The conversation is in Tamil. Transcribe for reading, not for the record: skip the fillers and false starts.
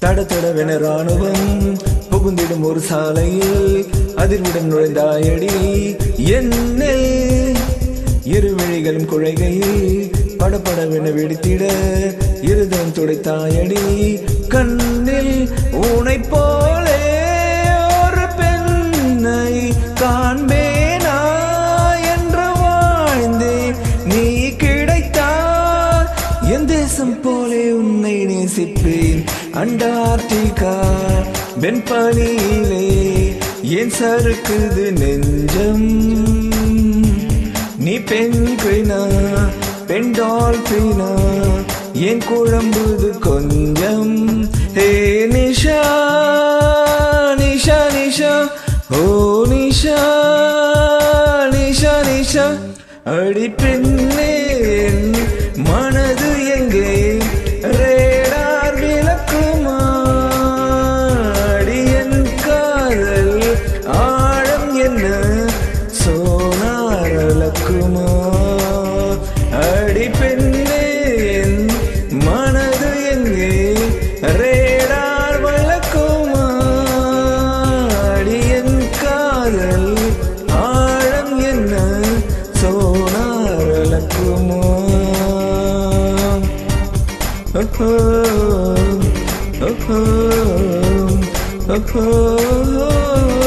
தடதடவென ராணுவம் புகுந்திடும் ஒரு சாலையில் அதிர்வுடன் நுழைந்தாயடி என்னில் இருவிழிகளும் குழைகையில் படபடவென வெடித்திட இருதம் துடைத்தாயடி கண்ணில் உனை போலே ஒரு பெண்ணை காண்பேனா என்று வாழ்ந்தேன் நீ கிடைத்தால் என் தேசம் போலே உன்னை நேசிப்பேன் அண்டார்டிகா வெண்பனியிலே ஏன் சறுக்குது நெஞ்சம் நீ பெண்குயினா பெண் டால்பினா ஏன் குழம்புது கொஞ்சம் ஹே நிஷா நிஷா நிஷா ஓ நிஷா நிஷா நிஷா அடி பெண்ணே மனது எங்கே ரேடார் விளக்குமா அடி என் காதல் ஆழம் என்ன சோனார் விளக்குமா அடி பெண்ணே மனது எங்கே ரேடார் விளக்குமா அடி என் காதல் ஆழம் என்ன sonar விளக்குமா oh, oh, oh, oh, oh.